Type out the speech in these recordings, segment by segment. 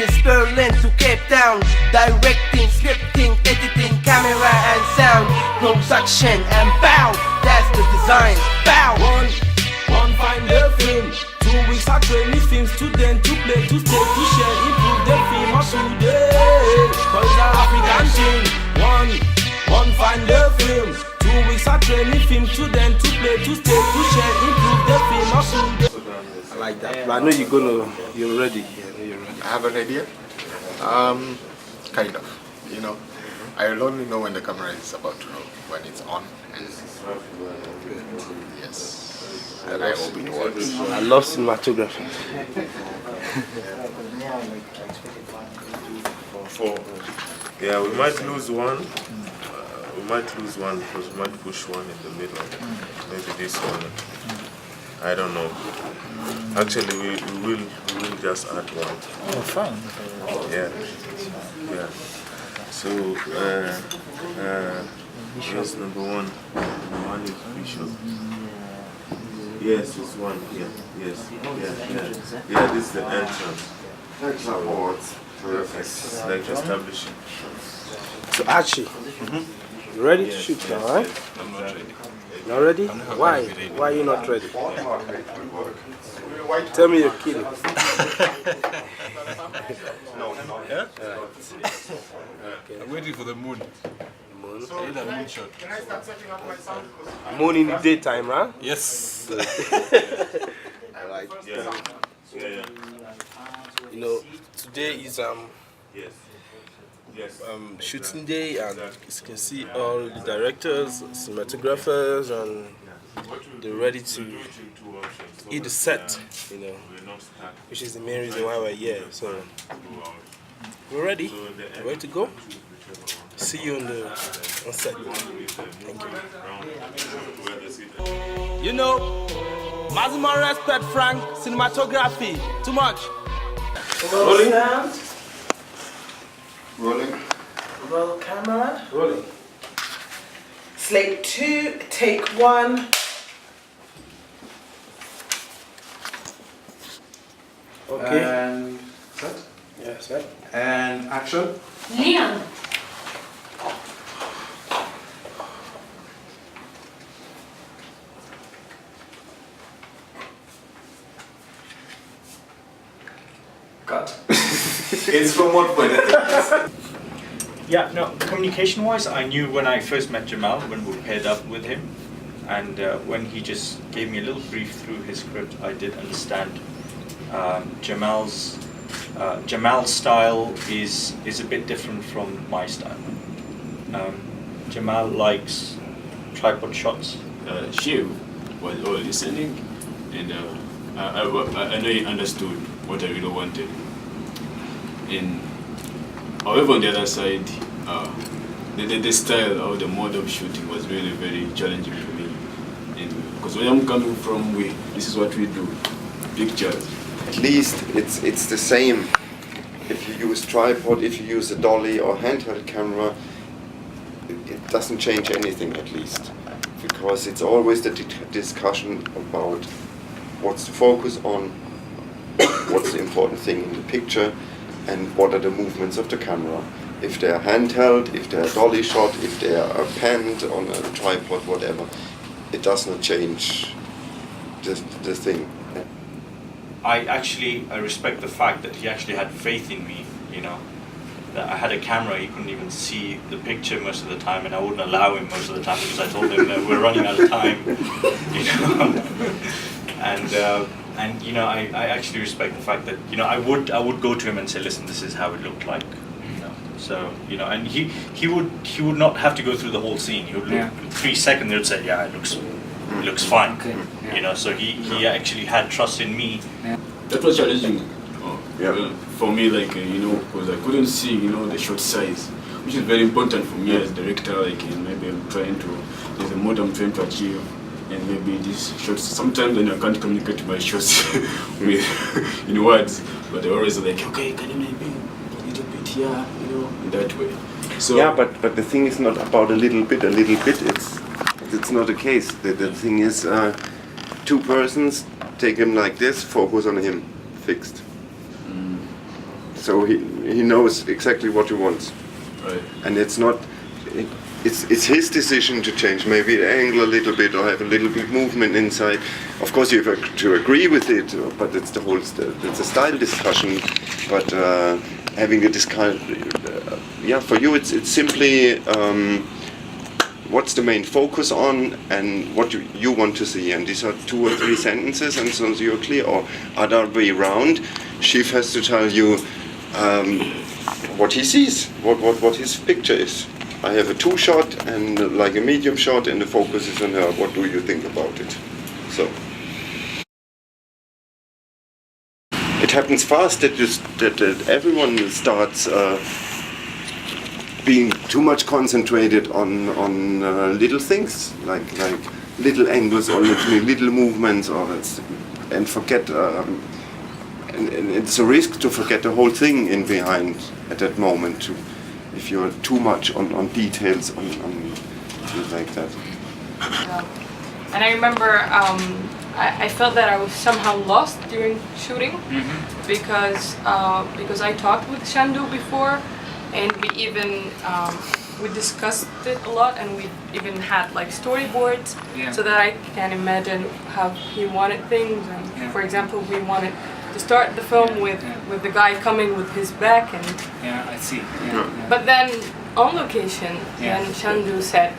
this Berlin to Cape Town. Directing, scripting, editing, camera and sound. Production and bow, that's the design. Bow. One find the film. 2 weeks I train the film student to play, to stay, to share, improve the film of today. Cause it's an African thing. One find the film. 2 weeks I train the film student to play, to stay, to share, improve the film of today. I like that. But I know you're ready. I have an idea. Kind of. You know, I will only know when the camera is about to roll, when it's on. And yes, and I hope it works. I love cinematography. Yeah, we might lose one. We might lose one because we might push one in the middle. Maybe this one. I don't know. Actually, we will just add one. Oh, fine. Yeah. Yeah. So, here's number one. One is Bishop. Yes, it's one. Yeah. Yes. Yeah, this is the entrance. It's like establishing. So Archie, you ready to shoot now, right? I'm not ready. Not ready? Why? Why are you not ready? Tell me you're kidding. Yeah? I'm waiting for the moon. Moon? I need a moon shot. Moon in the daytime, huh? Yes. I like it. Yeah. You know, today is Yes. shooting day, and you can see all the directors, cinematographers, and they're ready to eat the set, you know, which is the main reason why we're here. So we're ready. We're ready to go. See you on set. Thank you. You know, maximum respect, Frank. Cinematography, too much. Rolling. Rolling. Roll camera. Rolling. Slate 2, take 1. Okay. And set. Yeah, set. And action. Leon. Cut. It's from what point? Yeah, no, communication-wise, I knew when I first met Jamal, when we paired up with him, and when he just gave me a little brief through his script, I did understand Jamal's style is a bit different from my style. Jamal likes tripod shots. Shiv was all listening, and I know he understood what I really wanted. And however, on the other side, the style or the mode of shooting was really very challenging for me. And because where I'm coming from, this is what we do, pictures. At least it's the same. If you use tripod, if you use a dolly or handheld camera, it doesn't change anything, at least, because it's always the discussion about what's the focus on, what's the important thing in the picture, and what are the movements of the camera. If they're handheld, if they're dolly shot, if they are panned on a tripod, whatever, it does not change the thing. I respect the fact that he actually had faith in me, you know. That I had a camera, he couldn't even see the picture most of the time, and I wouldn't allow him most of the time because I told him that we're running out of time, you know. And you know, I actually respect the fact that, you know, I would go to him and say, listen, this is how it looked like, you know. So, you know, and he would not have to go through the whole scene. He would look 3 seconds, he would say, yeah, it looks fine. Okay. Yeah. You know, so he actually had trust in me. That was challenging for me, like, you know, because I couldn't see, you know, the shot size, which is very important for me as director. Like, maybe there's a mode I'm trying to achieve, and maybe these shots, sometimes when I can't communicate my shots with in words, but they're always like, okay, can you maybe a little bit here, you know, in that way. So Yeah, but the thing is not about a little bit. It's not the case. The thing is, 2 persons take him like this, focus on him, fixed. so he knows exactly what he wants. Right. And it's not, it's his decision to change maybe the angle a little bit or have a little bit movement inside. Of course you have to agree with it, but it's it's a style discussion. But having a discussion, for you it's simply what's the main focus on and what you want to see, and these are 2 or 3 sentences, and so you're clear. Or other way around, Chief has to tell you what he sees, what his picture is. I have a 2 shot and like a medium shot, and the focus is on her. What do you think about it? So it happens fast that everyone starts being too much concentrated on little things like little angles or little movements, and forget. And it's a risk to forget the whole thing in behind at that moment. If you're too much on details on things like that. Yeah. And I remember I felt that I was somehow lost during shooting because I talked with Shandu before, and we even we discussed it a lot, and we even had like storyboards so that I can imagine how he wanted things. And for example, we wanted to start the film with the guy coming with his back, and I see. but then on location, then Shandu said,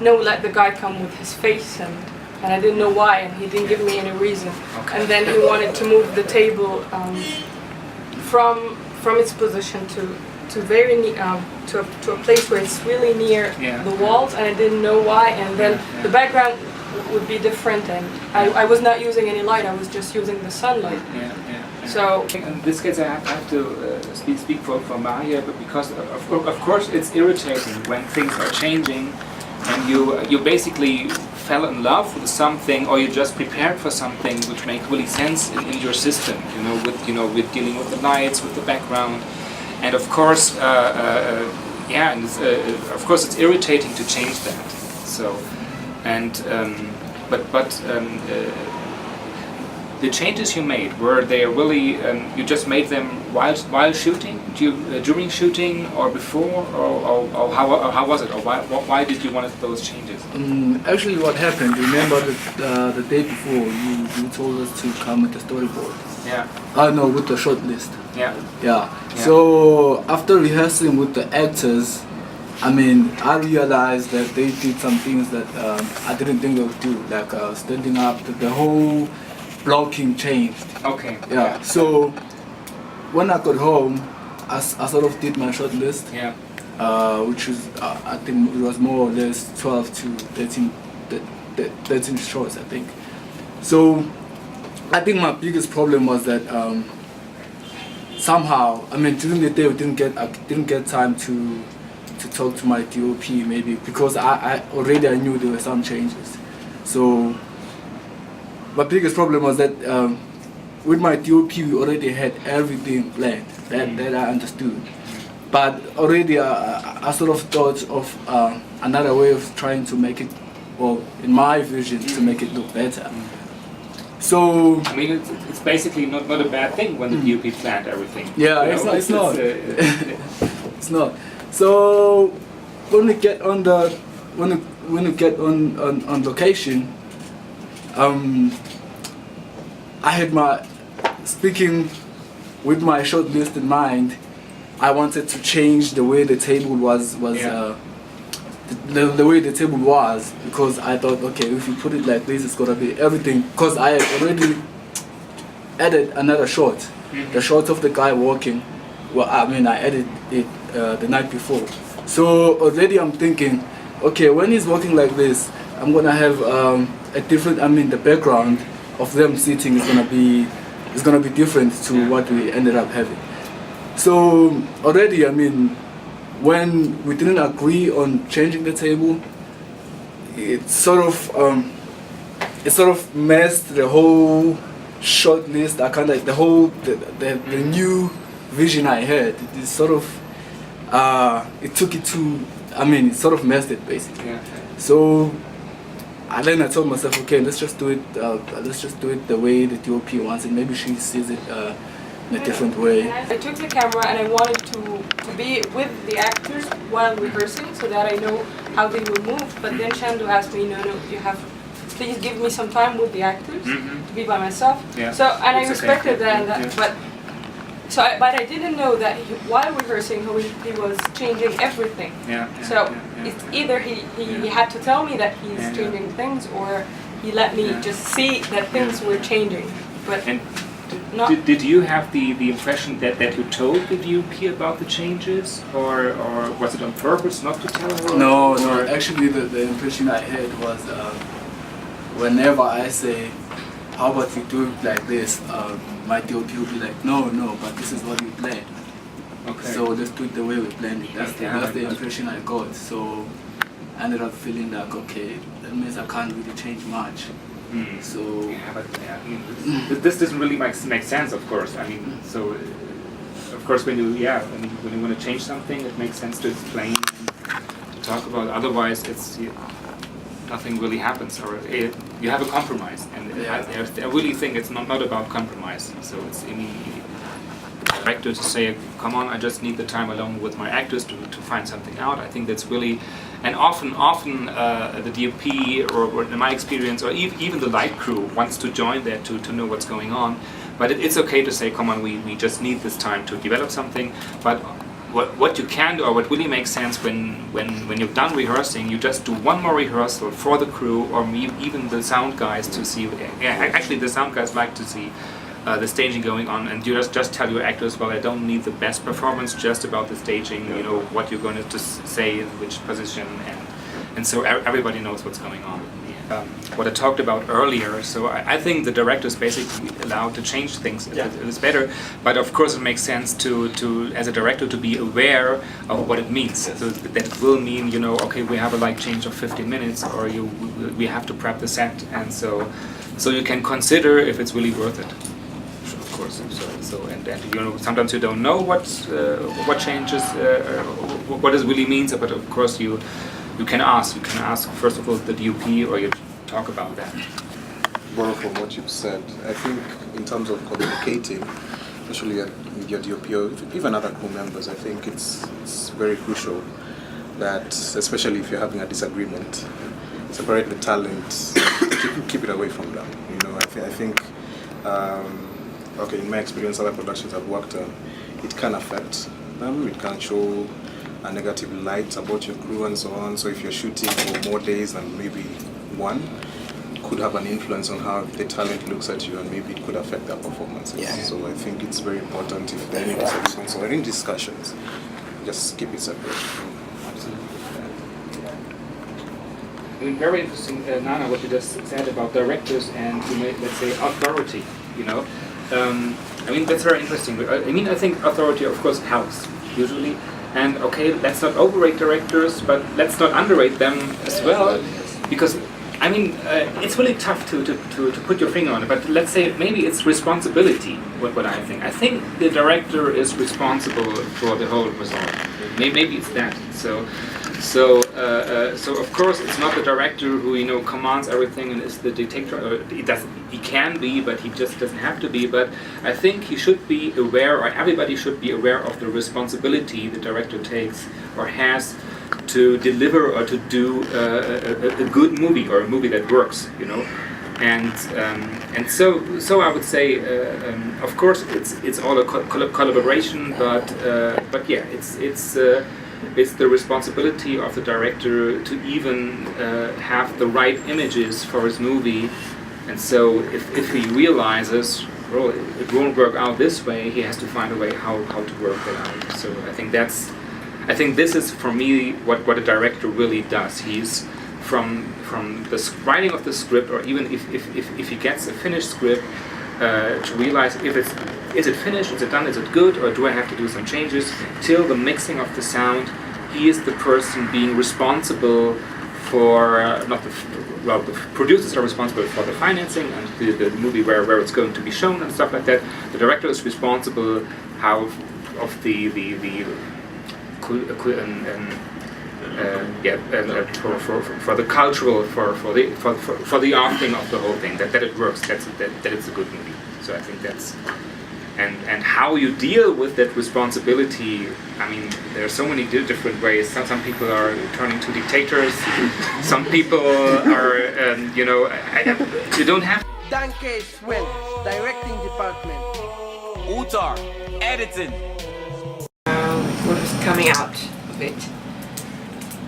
no, let the guy come with his face, and I didn't know why, and he didn't give me any reason. And then he wanted to move the table from its position to very to a place where it's really near the walls, and I didn't know why. And then the background would be different, and I was not using any light. I was just using the sunlight. So in this case, I have to speak for Maria, but because of course it's irritating when things are changing, and you basically fell in love with something, or you just prepared for something which makes really sense in your system. With dealing with the lights, with the background, and of course, of course it's irritating to change that. So, and the changes you made, were they really, you just made them while shooting, during shooting, or before, or how was it, or why did you want those changes? Actually, what happened, remember the day before, you told us to come with the storyboard. No, with the short list. So after rehearsing with the actors, I realized that they did some things that I didn't think they would do, like standing up, the whole blocking changed. So when I got home, I sort of did my short list, which was I think it was more or less 12 to 13 shots, I think. So I think my biggest problem was that somehow, during the day I didn't get time to talk to my DOP, maybe because I knew there were some changes. So my biggest problem was that with my DOP we already had everything planned, that I understood. But already I sort of thought of another way of trying to make it, well, in my vision, to make it look better. So it's basically not a bad thing when the DOP planned everything. It's not. It's not. So when we get on on location, I had speaking with my short list in mind. I wanted to change the way the table was the way the table was, because I thought, okay, if you put it like this, it's gonna be everything. Because I had already added another shot, the shot of the guy walking. Well, I added it the night before. So already I'm thinking, okay, when he's walking like this, I'm gonna have a different. The background of them sitting is gonna be different to what we ended up having. So already, when we didn't agree on changing the table, it sort of messed the whole short list. I kind of the new vision I had. It sort of it took it to. It sort of messed it basically. So then I told myself, okay, let's just do it. Let's just do it the way the DOP wants it. Maybe she sees it in a different way. I took the camera and I wanted to be with the actors while rehearsing so that I know how they will move. But then Shandu asked me, no, you have, please give me some time with the actors to be by myself. Yeah. So, and I It's respected okay. that, but but I didn't know that while rehearsing he was changing everything. So it's either he had to tell me that he's changing things, or he let me just see that things were changing. But did you have the impression that you told the DOP about the changes, or was it on purpose not to tell her? No. Actually, the impression I had was whenever I say, how about we do it like this, my DOP will be like, no, but this is what we planned. Okay. So let's do it the way we planned it. That's the impression I got. So I ended up feeling like, okay, that means I can't really change much. So this doesn't really make sense, of course. I mean, so of course when you want to change something, it makes sense to explain and to talk about. Otherwise, nothing really happens, or you have a compromise. And I really think it's not about compromise. So it's director to say, come on, I just need the time alone with my actors to find something out. I think that's really, and often the DOP, or in my experience, or even the light crew wants to join there to know what's going on. But it's okay to say, come on, we just need this time to develop something. But what you can do, or what really makes sense when you're done rehearsing, you just do one more rehearsal for the crew, or even the sound guys to see. Actually, the sound guys like to see the staging going on, and you just tell your actors, well, I don't need the best performance, just about the staging, what you're going to say in which position, and so everybody knows what's going on. What I talked about earlier, so I think the director is basically allowed to change things. It's better, but of course it makes sense to as a director to be aware of what it means. So that it will mean, okay, we have a light change of 15 minutes, or we have to prep the set, and so you can consider if it's really worth it. Of course, and sometimes you don't know what changes, what it really means, but of course you can ask. You can ask first of all the DOP, or you talk about that. Borrow from what you've said. I think in terms of communicating, especially with your DOP or even other crew members, I think it's very crucial that, especially if you're having a disagreement, separate the talent, keep it away from them. I think. Okay, in my experience, other productions I've worked on, it can affect them. It can show a negative light about your crew and so on. So if you're shooting for more days than maybe one, it could have an influence on how the talent looks at you, and maybe it could affect their performances. Yeah. So I think it's very important, if there are any discussions or any discussions, just keep it separate. Absolutely. Very interesting, Nana, what you just said about directors and, let's say, authority. That's very interesting. I think authority, of course, helps usually. And okay, let's not overrate directors, but let's not underrate them as well, because it's really tough to put your finger on it. But let's say maybe it's responsibility. What I think. I think the director is responsible for the whole result. Maybe it's that. So of course it's not the director who commands everything and is the dictator. He can be, but he just doesn't have to be. But I think he should be aware, or everybody should be aware of the responsibility the director takes or has to deliver or to do a good movie, or a movie that works. And so I would say, of course it's all a collaboration, but yeah, it's the responsibility of the director to even have the right images for his movie. And so if he realizes, well, it won't work out this way, he has to find a way how to work that out. So I think this is, for me, what a director really does. He's from the writing of the script, or even if he gets a finished script, to realize is it finished, is it done, is it good, or do I have to do some changes, till the mixing of the sound. He is the person being responsible for, the producers are responsible for the financing and the movie where it's going to be shown and stuff like that. The director is responsible of the for the cultural, for the art thing of the whole thing, that it works, that it's a good movie. So I think that's, and how you deal with that responsibility. I mean, there are so many different ways. Some people are turning to dictators. Some people are, you know, you don't have. Danke Swen, directing department. Utar, editing. What is coming out of it,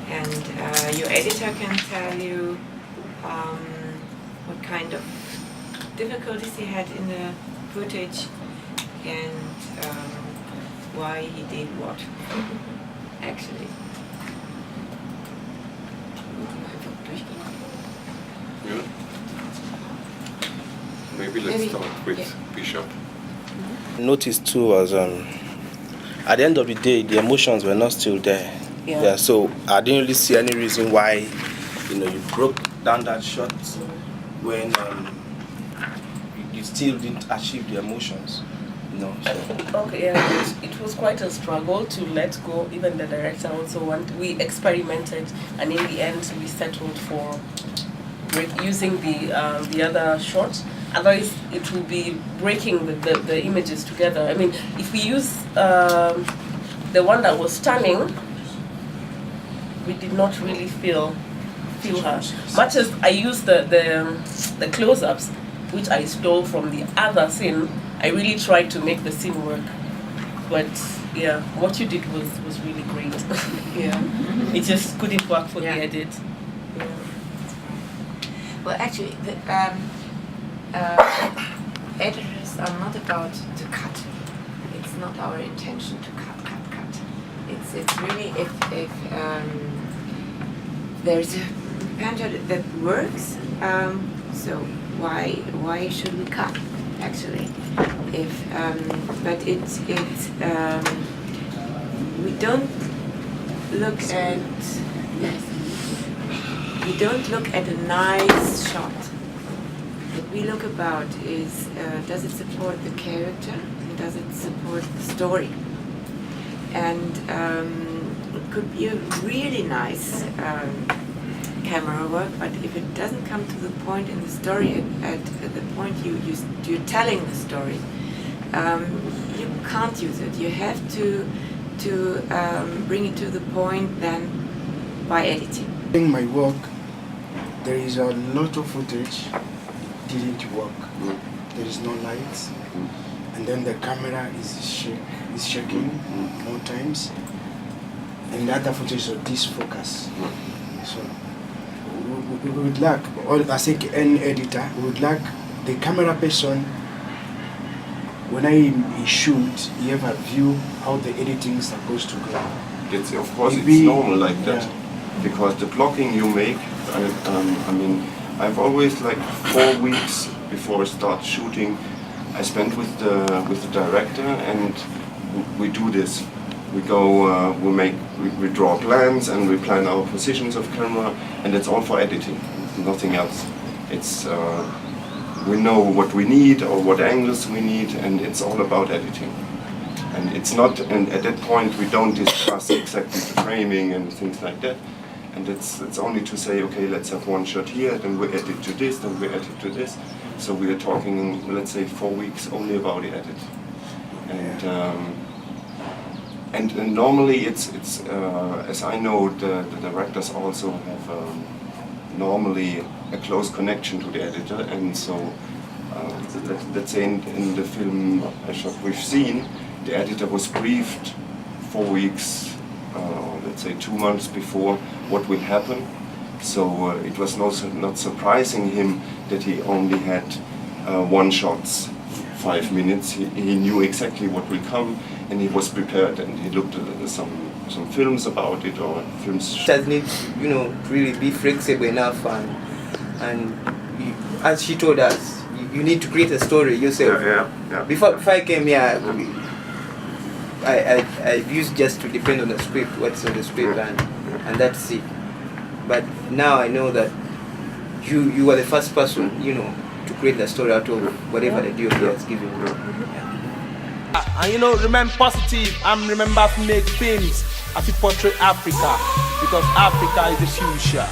and your editor can tell you what kind of difficulties he had in the footage and why he did what, actually. Yeah. Maybe let's start with Bishop. Noticed too was at the end of the day the emotions were not still there. Yeah. So I didn't really see any reason why, you know, you broke down that shot when you still didn't achieve the emotions. No. So. Okay, yeah, it was quite a struggle to let go. Even the director also we experimented, and in the end we settled for using the other shot. Otherwise, it will be breaking the images together. I mean, if we use the one that was stunning, we did not really feel her. Much as I used the close-ups, which I stole from the other scene, I really tried to make the scene work. But yeah, what you did was really great. Yeah, it just couldn't work for the edit. Yeah. Well, actually, the editors are not about to cut. It's not our intention to cut. It's really if there's a pattern that works. So why should we cut? Actually, if but we don't look at a nice shot. What we look about is does it support the character and does it support the story? And it could be a really nice camera work, but if it doesn't come to the point in the story, at the point you're telling the story, you can't use it. You have to bring it to the point then by editing. In my work, there is a lot of footage didn't work. There is no lights, and then the camera is shaking more times, and the other footage is disfocus. So we would like, I think any editor would like the camera person, when I shoot, he have a view how the editing is supposed to go. It's, of course, it's normal like that, because the blocking you make, I mean, I've always, like, 4 weeks before I start shooting, I spend with the director, and we do this. We go, we draw plans, and we plan our positions of camera, and it's all for editing, nothing else. It's we know what we need or what angles we need, and it's all about editing. And it's not, and at that point we don't discuss exactly the framing and things like that. And it's only to say, okay, let's have one shot here, then we edit to this, then we edit to this. So we are talking, let's say, 4 weeks only about the edit. And normally it's as I know, the directors also have normally a close connection to the editor, and so let's say in the film we've seen, the editor was briefed 4 weeks, let's say 2 months before what will happen. So it was not surprising him that he only had one shots, 5 minutes. He knew exactly what will come, and he was prepared, and he looked at some films about it, or films. It needs, you know, to really be flexible enough, and as she told us, you need to create a story yourself. Yeah. Before I came here, I used just to depend on the script, what's on the script, and that's it. But now I know that you are the first person, you know, to create the story out of whatever the DOP has given you. And you know, remember positive and remember to make films as we portray Africa, because Africa is the future.